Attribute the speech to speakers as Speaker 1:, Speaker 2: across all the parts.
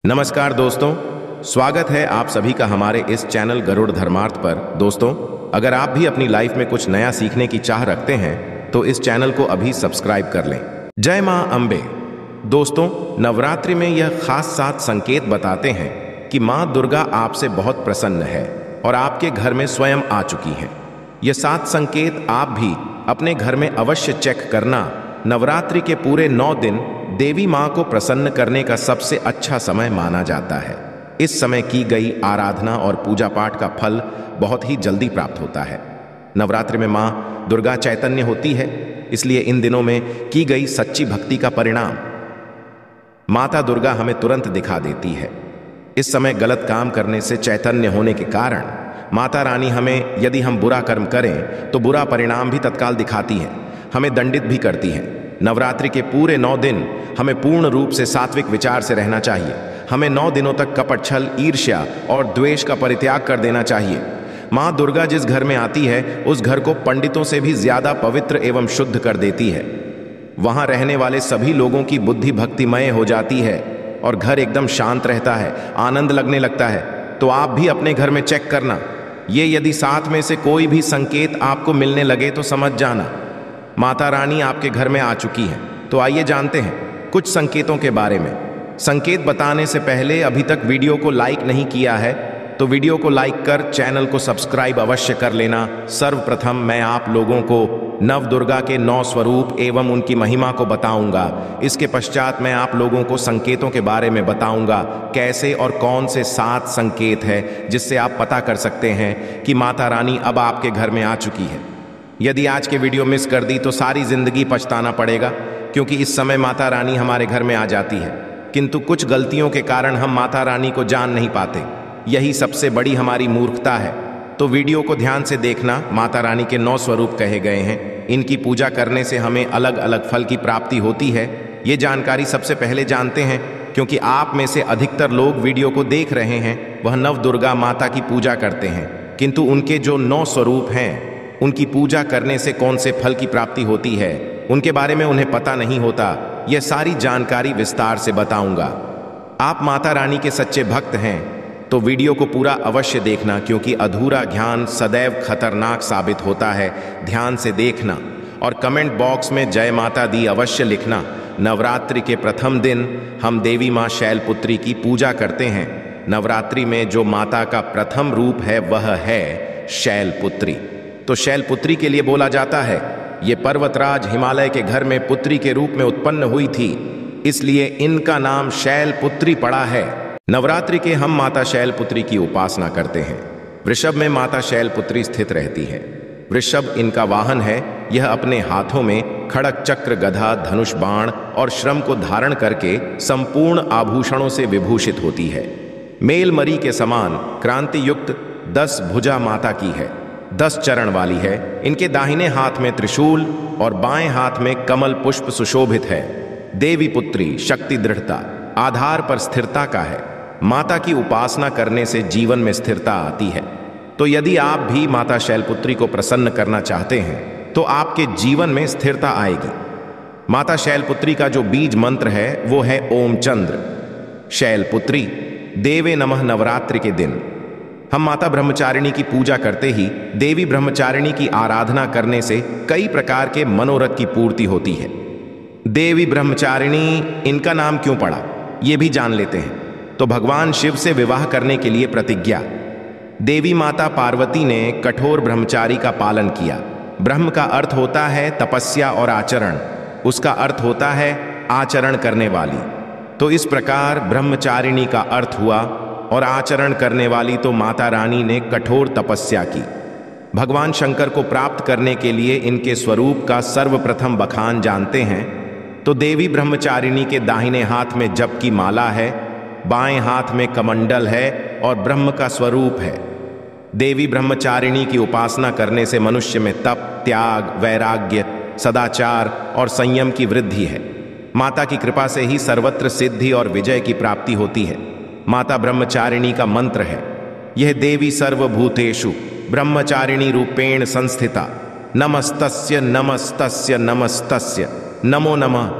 Speaker 1: नमस्कार दोस्तों, स्वागत है आप सभी का हमारे इस चैनल गरुड़ धर्मार्थ पर। दोस्तों, अगर आप भी अपनी लाइफ में कुछ नया सीखने की चाह रखते हैं तो इस चैनल को अभी सब्सक्राइब कर लें। जय मां अम्बे। दोस्तों, नवरात्रि में यह खास 7 संकेत बताते हैं कि मां दुर्गा आपसे बहुत प्रसन्न है और आपके घर में स्वयं आ चुकी हैं। ये 7 संकेत आप भी अपने घर में अवश्य चेक करना। नवरात्रि के पूरे 9 दिन देवी मां को प्रसन्न करने का सबसे अच्छा समय माना जाता है। इस समय की गई आराधना और पूजा पाठ का फल बहुत ही जल्दी प्राप्त होता है। नवरात्रि में मां दुर्गा चैतन्य होती है, इसलिए इन दिनों में की गई सच्ची भक्ति का परिणाम माता दुर्गा हमें तुरंत दिखा देती है। इस समय गलत काम करने से चैतन्य होने के कारण माता रानी हमें, यदि हम बुरा कर्म करें तो बुरा परिणाम भी तत्काल दिखाती है, हमें दंडित भी करती है। नवरात्रि के पूरे 9 दिन हमें पूर्ण रूप से सात्विक विचार से रहना चाहिए। हमें 9 दिनों तक कपट, छल, ईर्ष्या और द्वेष का परित्याग कर देना चाहिए। मां दुर्गा जिस घर में आती है उस घर को पंडितों से भी ज्यादा पवित्र एवं शुद्ध कर देती है। वहां रहने वाले सभी लोगों की बुद्धि भक्तिमय हो जाती है और घर एकदम शांत रहता है, आनंद लगने लगता है। तो आप भी अपने घर में चेक करना। ये यदि 7 में से कोई भी संकेत आपको मिलने लगे तो समझ जाना माता रानी आपके घर में आ चुकी है। तो आइए जानते हैं कुछ संकेतों के बारे में। संकेत बताने से पहले अभी तक वीडियो को लाइक नहीं किया है तो वीडियो को लाइक कर चैनल को सब्सक्राइब अवश्य कर लेना। सर्वप्रथम मैं आप लोगों को नव दुर्गा के 9 स्वरूप एवं उनकी महिमा को बताऊंगा। इसके पश्चात मैं आप लोगों को संकेतों के बारे में बताऊंगा, कैसे और कौन से 7 संकेत है जिससे आप पता कर सकते हैं कि माता रानी अब आपके घर में आ चुकी है। यदि आज के वीडियो मिस कर दी तो सारी जिंदगी पछताना पड़ेगा, क्योंकि इस समय माता रानी हमारे घर में आ जाती है, किंतु कुछ गलतियों के कारण हम माता रानी को जान नहीं पाते। यही सबसे बड़ी हमारी मूर्खता है। तो वीडियो को ध्यान से देखना। माता रानी के 9 स्वरूप कहे गए हैं। इनकी पूजा करने से हमें अलग अलग फल की प्राप्ति होती है। ये जानकारी सबसे पहले जानते हैं, क्योंकि आप में से अधिकतर लोग वीडियो को देख रहे हैं वह नव दुर्गा माता की पूजा करते हैं, किंतु उनके जो 9 स्वरूप हैं उनकी पूजा करने से कौन से फल की प्राप्ति होती है उनके बारे में उन्हें पता नहीं होता। यह सारी जानकारी विस्तार से बताऊंगा। आप माता रानी के सच्चे भक्त हैं तो वीडियो को पूरा अवश्य देखना, क्योंकि अधूरा ज्ञान सदैव खतरनाक साबित होता है। ध्यान से देखना और कमेंट बॉक्स में जय माता दी अवश्य लिखना। नवरात्रि के प्रथम दिन हम देवी मां शैलपुत्री की पूजा करते हैं। नवरात्रि में जो माता का प्रथम रूप है वह है शैलपुत्री। तो शैलपुत्री के लिए बोला जाता है ये पर्वतराज हिमालय के घर में पुत्री के रूप में उत्पन्न हुई थी, इसलिए इनका नाम शैलपुत्री पड़ा है। नवरात्रि के हम माता शैलपुत्री की उपासना करते हैं। वृषभ में माता शैलपुत्री स्थित रहती है। वृषभ इनका वाहन है। यह अपने हाथों में खड़ग, चक्र, गदा, धनुष, बाण और श्रम को धारण करके संपूर्ण आभूषणों से विभूषित होती है। मेलमरी के समान क्रांति युक्त 10 भुजा माता की है। 10 चरण वाली है। इनके दाहिने हाथ में त्रिशूल और बाएं हाथ में कमल पुष्प सुशोभित है। देवी पुत्री शक्ति, दृढ़ता, आधार पर स्थिरता का है। माता की उपासना करने से जीवन में स्थिरता आती है। तो यदि आप भी माता शैलपुत्री को प्रसन्न करना चाहते हैं तो आपके जीवन में स्थिरता आएगी। माता शैलपुत्री का जो बीज मंत्र है वो है ओम चंद्र शैलपुत्री देवे नमः। नवरात्रि के दिन हम माता ब्रह्मचारिणी की पूजा करते ही देवी ब्रह्मचारिणी की आराधना करने से कई प्रकार के मनोरथ की पूर्ति होती है। देवी ब्रह्मचारिणी इनका नाम क्यों पड़ा ये भी जान लेते हैं। तो भगवान शिव से विवाह करने के लिए प्रतिज्ञा देवी माता पार्वती ने कठोर ब्रह्मचारी का पालन किया। ब्रह्म का अर्थ होता है तपस्या और आचरण, उसका अर्थ होता है आचरण करने वाली। तो इस प्रकार ब्रह्मचारिणी का अर्थ हुआ और आचरण करने वाली। तो माता रानी ने कठोर तपस्या की। भगवान शंकर को प्राप्त करने के लिए इनके स्वरूप का सर्वप्रथम बखान जानते हैं। तो देवी ब्रह्मचारिणी के दाहिने हाथ में जप की माला है, बाएं हाथ में कमंडल है और ब्रह्म का स्वरूप है। देवी ब्रह्मचारिणी की उपासना करने से मनुष्य में तप, त्याग, वैराग्य, सदाचार और संयम की वृद्धि है। माता की कृपा से ही सर्वत्र सिद्धि और विजय की प्राप्ति होती है। माता ब्रह्मचारिणी का मंत्र है यह देवी सर्वभूतेषु ब्रह्मचारिणी रूपेण संस्थिता नमस्तस्य नमस्तस्य नमस्तस्य नमो नमः।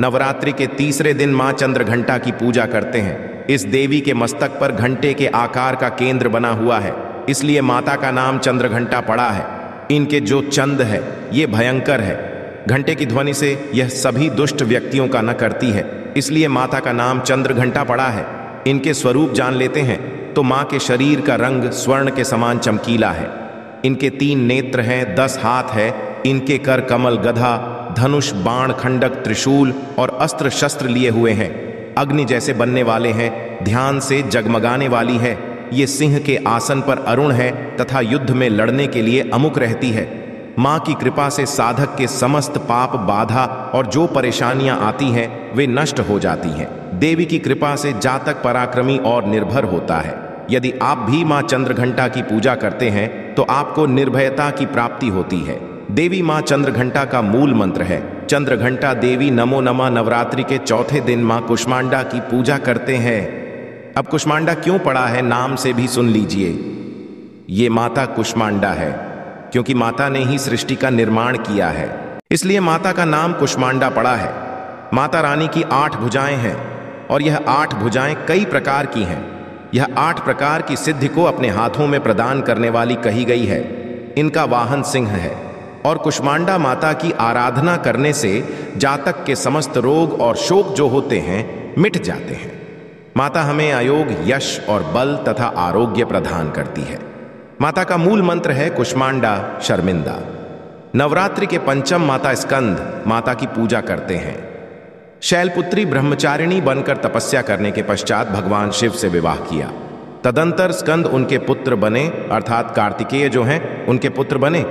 Speaker 1: नवरात्रि के तीसरे दिन मां चंद्रघंटा की पूजा करते हैं। इस देवी के मस्तक पर घंटे के आकार का केंद्र बना हुआ है, इसलिए माता का नाम चंद्रघंटा पड़ा है। इनके जो चंद है ये भयंकर है। घंटे की ध्वनि से यह सभी दुष्ट व्यक्तियों का न करती है, इसलिए माता का नाम चंद्रघंटा पड़ा है। इनके स्वरूप जान लेते हैं तो माँ के शरीर का रंग स्वर्ण के समान चमकीला है। इनके 3 नेत्र हैं, 10 हाथ है। इनके कर कमल, गधा, धनुष, बाण, खंडक, त्रिशूल और अस्त्र शस्त्र लिए हुए हैं। अग्नि जैसे बनने वाले हैं, ध्यान से जगमगाने वाली है। ये सिंह के आसन पर अरुण है तथा युद्ध में लड़ने के लिए अमुक रहती है। माँ की कृपा से साधक के समस्त पाप, बाधा और जो परेशानियां आती हैं वे नष्ट हो जाती हैं। देवी की कृपा से जातक पराक्रमी और निर्भर होता है। यदि आप भी माँ चंद्रघंटा की पूजा करते हैं तो आपको निर्भयता की प्राप्ति होती है। देवी माँ चंद्रघंटा का मूल मंत्र है। चंद्रघंटा देवी नमो नमः नवरात्रि के चौथे दिन माँ कुष्मांडा की पूजा करते हैं। अब कुष्मांडा क्यों पड़ा है, नाम से भी सुन लीजिए। ये माता कुष्मांडा है क्योंकि माता ने ही सृष्टि का निर्माण किया है, इसलिए माता का नाम कुष्मांडा पड़ा है। माता रानी की 8 भुजाएं हैं और यह 8 भुजाएं कई प्रकार की हैं। यह 8 प्रकार की सिद्धि को अपने हाथों में प्रदान करने वाली कही गई है। इनका वाहन सिंह है और कुष्मांडा माता की आराधना करने से जातक के समस्त रोग और शोक जो होते हैं मिट जाते हैं। माता हमें अयोग, यश और बल तथा आरोग्य प्रदान करती है। माता का मूल मंत्र है कुष्मांडा शर्मिंदा। नवरात्रि के पंचम माता स्कंद माता की पूजा करते हैं। शैलपुत्री ब्रह्मचारिणी बनकर तपस्या करने के पश्चात भगवान शिव से विवाह किया। तदंतर स्कंद उनके पुत्र बने, अर्थात कार्तिकेय जो हैं उनके पुत्र बने।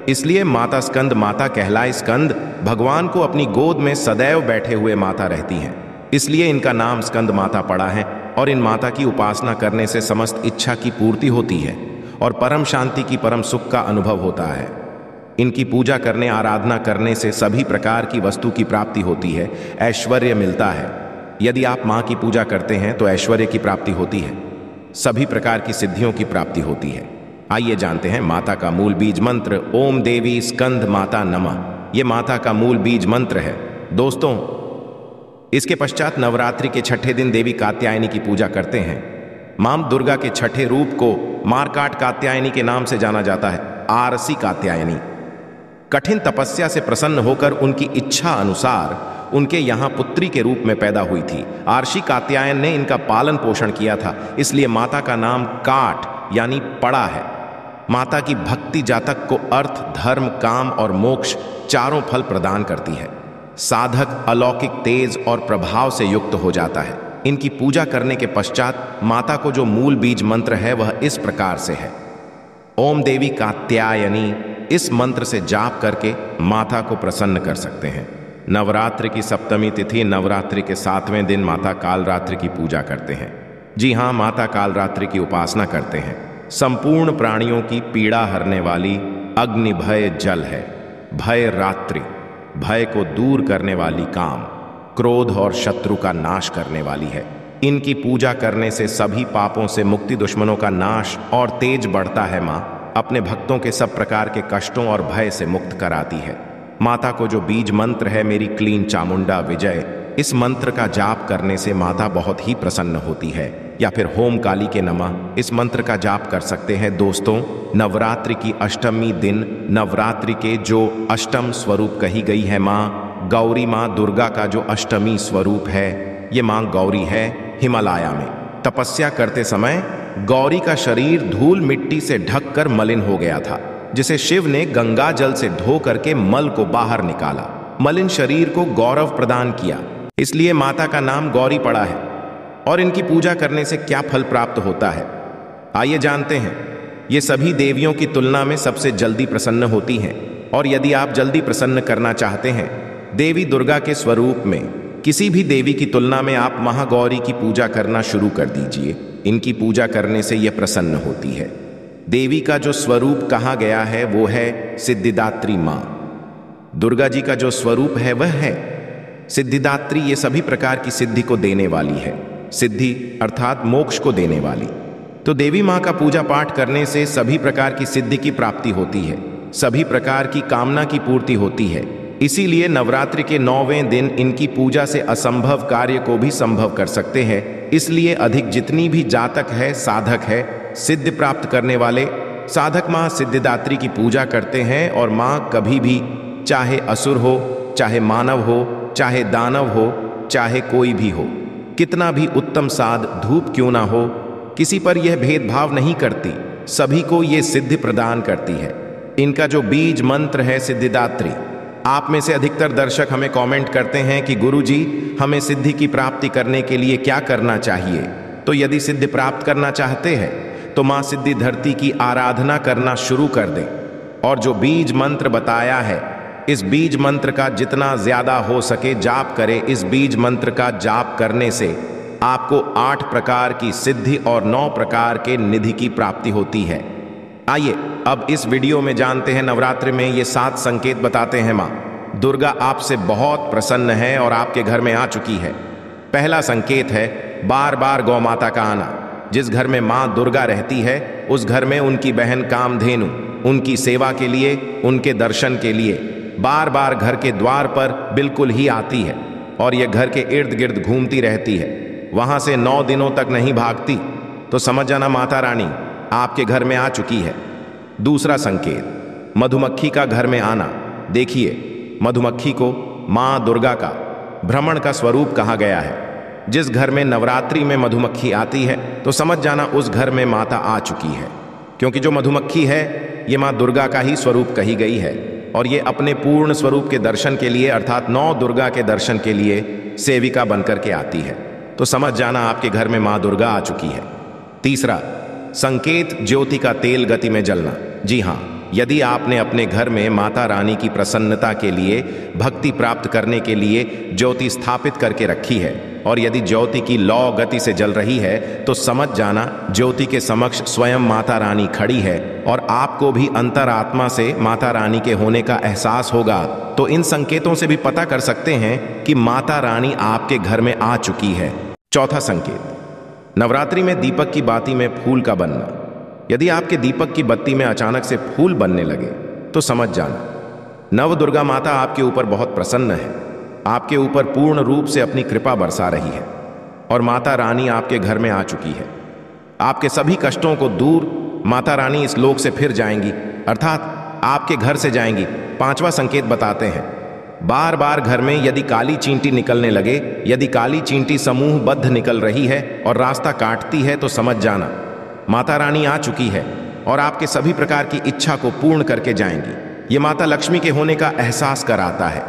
Speaker 1: इसलिए माता स्कंद माता कहलाई। स्कंद भगवान को अपनी गोद में सदैव बैठे हुए माता रहती हैं, इसलिए इनका नाम स्कंद माता पड़ा है। और इन माता की उपासना करने से समस्त इच्छा की पूर्ति होती है और परम शांति की, परम सुख का अनुभव होता है। इनकी पूजा करने, आराधना करने से सभी प्रकार की वस्तु की प्राप्ति होती है, ऐश्वर्य मिलता है। यदि आप माँ की पूजा करते हैं तो ऐश्वर्य की प्राप्ति होती है, सभी प्रकार की सिद्धियों की प्राप्ति होती है। आइए जानते हैं माता का मूल बीज मंत्र। ओम देवी स्कंद माता नमः। ये माता का मूल बीज मंत्र है। दोस्तों, इसके पश्चात नवरात्रि के छठे दिन देवी कात्यायनी की पूजा करते हैं। मां दुर्गा के छठे रूप को मारकाट कात्यायनी के नाम से जाना जाता है। आरसी कात्यायनी कठिन तपस्या से प्रसन्न होकर उनकी इच्छा अनुसार उनके यहाँ पुत्री के रूप में पैदा हुई थी। आरसी कात्यायन ने इनका पालन पोषण किया था, इसलिए माता का नाम काट यानी पड़ा है। माता की भक्ति जातक को अर्थ, धर्म, काम और मोक्ष चारों फल प्रदान करती है। साधक अलौकिक तेज और प्रभाव से युक्त हो जाता है। इनकी पूजा करने के पश्चात माता को जो मूल बीज मंत्र है वह इस प्रकार से है। ओम देवी कात्यायनी। इस मंत्र से जाप करके माता को प्रसन्न कर सकते हैं। नवरात्रि की सप्तमी तिथि, नवरात्रि के 7वें दिन माता कालरात्रि की पूजा करते हैं। जी हाँ, माता कालरात्रि की उपासना करते हैं। संपूर्ण प्राणियों की पीड़ा हरने वाली अग्नि भय जल है। भय रात्रि, भय को दूर करने वाली, काम, क्रोध और शत्रु का नाश करने वाली है। इनकी पूजा करने से सभी पापों से मुक्ति, दुश्मनों का नाश और तेज बढ़ता है। माँ अपने भक्तों के सब प्रकार के कष्टों और भय से मुक्त कराती है। माता को जो बीज मंत्र है मेरी क्लीन चामुंडा विजय, इस मंत्र का जाप करने से माता बहुत ही प्रसन्न होती है। या फिर होम काली के नमः, इस मंत्र का जाप कर सकते हैं। दोस्तों, नवरात्रि की अष्टमी दिन नवरात्रि के जो अष्टम स्वरूप कही गई है माँ गौरी, माँ दुर्गा का जो अष्टमी स्वरूप है ये माँ गौरी है। हिमालय में तपस्या करते समय गौरी का शरीर धूल मिट्टी से ढककर मलिन हो गया था, जिसे शिव ने गंगा जल से धो करके मल को बाहर निकाला। मलिन शरीर को गौरव प्रदान किया, इसलिए माता का नाम गौरी पड़ा है। और इनकी पूजा करने से क्या फल प्राप्त होता है, आइए जानते हैं। ये सभी देवियों की तुलना में सबसे जल्दी प्रसन्न होती हैं। और यदि आप जल्दी प्रसन्न करना चाहते हैं देवी दुर्गा के स्वरूप में किसी भी देवी की तुलना में आप महागौरी की पूजा करना शुरू कर दीजिए। इनकी पूजा करने से यह प्रसन्न होती है। देवी का जो स्वरूप कहा गया है वो है सिद्धिदात्री माँ। दुर्गा जी का जो स्वरूप है वह है सिद्धिदात्री। ये सभी प्रकार की सिद्धि को देने वाली है। सिद्धि अर्थात मोक्ष को देने वाली। तो देवी माँ का पूजा पाठ करने से सभी प्रकार की सिद्धि की प्राप्ति होती है, सभी प्रकार की कामना की पूर्ति होती है। इसीलिए नवरात्रि के 9वें दिन इनकी पूजा से असंभव कार्य को भी संभव कर सकते हैं। इसलिए अधिक जितनी भी जातक है, साधक है, सिद्धि प्राप्त करने वाले साधक माँ सिद्धिदात्री की पूजा करते हैं। और माँ कभी भी, चाहे असुर हो, चाहे मानव हो, चाहे दानव हो, चाहे कोई भी हो, कितना भी उत्तम साध धूप क्यों ना हो, किसी पर यह भेदभाव नहीं करती, सभी को ये सिद्धि प्रदान करती है। इनका जो बीज मंत्र है सिद्धिदात्री। आप में से अधिकतर दर्शक हमें कमेंट करते हैं कि गुरुजी, हमें सिद्धि की प्राप्ति करने के लिए क्या करना चाहिए। तो यदि सिद्धि प्राप्त करना चाहते हैं तो माँ सिद्धि धरती की आराधना करना शुरू कर दें। और जो बीज मंत्र बताया है, इस बीज मंत्र का जितना ज्यादा हो सके जाप करें। इस बीज मंत्र का जाप करने से आपको 8 प्रकार की सिद्धि और 9 प्रकार के निधि की प्राप्ति होती है। आइए अब इस वीडियो में जानते हैं नवरात्रि में ये 7 संकेत बताते हैं। माँ दुर्गा आपसे बहुत प्रसन्न है और आपके घर में आ चुकी है। पहला संकेत है बार बार गौ माता का आना। जिस घर में माँ दुर्गा रहती है उस घर में उनकी बहन कामधेनु उनकी सेवा के लिए, उनके दर्शन के लिए बार बार घर के द्वार पर बिल्कुल ही आती है और यह घर के इर्द गिर्द घूमती रहती है। वहां से 9 दिनों तक नहीं भागती। तो समझ जाना माता रानी आपके घर में आ चुकी है। दूसरा संकेत मधुमक्खी का घर में आना। देखिए, मधुमक्खी को माँ दुर्गा का भ्रमण का स्वरूप कहा गया है। जिस घर में नवरात्रि में मधुमक्खी आती है तो समझ जाना उस घर में माता आ चुकी है, क्योंकि जो मधुमक्खी है ये माँ दुर्गा का ही स्वरूप कही गई है। और ये अपने पूर्ण स्वरूप के दर्शन के लिए अर्थात 9 दुर्गा के दर्शन के लिए सेविका बनकर के आती है। तो समझ जाना आपके घर में माँ दुर्गा आ चुकी है। तीसरा संकेत ज्योति का तेल गति में जलना। जी हाँ, यदि आपने अपने घर में माता रानी की प्रसन्नता के लिए, भक्ति प्राप्त करने के लिए ज्योति स्थापित करके रखी है और यदि ज्योति की लौ गति से जल रही है तो समझ जाना ज्योति के समक्ष स्वयं माता रानी खड़ी है और आपको भी अंतरात्मा से माता रानी के होने का एहसास होगा। तो इन संकेतों से भी पता कर सकते हैं कि माता रानी आपके घर में आ चुकी है। चौथा संकेत नवरात्रि में दीपक की बाती में फूल का बनना। यदि आपके दीपक की बत्ती में अचानक से फूल बनने लगे तो समझ जाना नव दुर्गा माता आपके ऊपर बहुत प्रसन्न है, आपके ऊपर पूर्ण रूप से अपनी कृपा बरसा रही है और माता रानी आपके घर में आ चुकी है। आपके सभी कष्टों को दूर माता रानी इस लोक से फिर जाएंगी, अर्थात आपके घर से जाएंगी। 5वां संकेत बताते हैं बार बार घर में यदि काली चींटी निकलने लगे, यदि काली चींटी समूहबद्ध निकल रही है और रास्ता काटती है तो समझ जाना माता रानी आ चुकी है और आपके सभी प्रकार की इच्छा को पूर्ण करके जाएंगी। ये माता लक्ष्मी के होने का एहसास कराता है।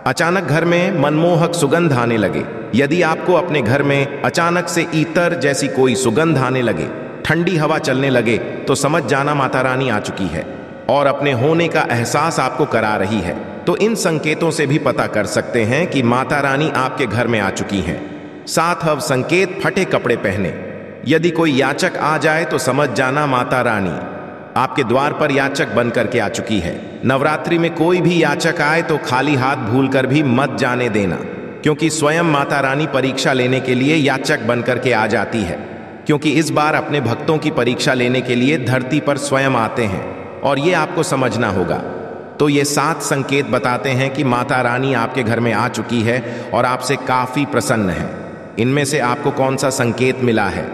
Speaker 1: अचानक घर में मनमोहक सुगंध आने लगे। यदि आपको अपने घर में अचानक से ईतर जैसी कोई सुगंध आने लगे, ठंडी हवा चलने लगे तो समझ जाना माता रानी आ चुकी है और अपने होने का एहसास आपको करा रही है। तो इन संकेतों से भी पता कर सकते हैं कि माता रानी आपके घर में आ चुकी हैं। 7वां संकेत फटे कपड़े पहने। यदि कोई याचक आ जाए तो समझ जाना माता रानी आपके द्वार पर याचक बनकर के आ चुकी है। नवरात्रि में कोई भी याचक आए तो खाली हाथ भूलकर भी मत जाने देना, क्योंकि स्वयं माता रानी परीक्षा लेने के लिए याचक बनकर के आ जाती है। क्योंकि इस बार अपने भक्तों की परीक्षा लेने के लिए धरती पर स्वयं आते हैं और ये आपको समझना होगा। तो ये 7 संकेत बताते हैं कि माता रानी आपके घर में आ चुकी है और आपसे काफी प्रसन्न है। इनमें से आपको कौन सा संकेत मिला है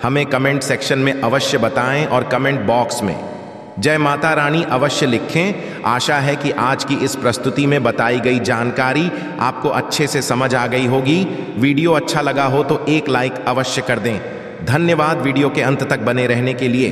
Speaker 1: हमें कमेंट सेक्शन में अवश्य बताएं और कमेंट बॉक्स में जय माता रानी अवश्य लिखें। आशा है कि आज की इस प्रस्तुति में बताई गई जानकारी आपको अच्छे से समझ आ गई होगी। वीडियो अच्छा लगा हो तो एक लाइक अवश्य कर दें। धन्यवाद वीडियो के अंत तक बने रहने के लिए।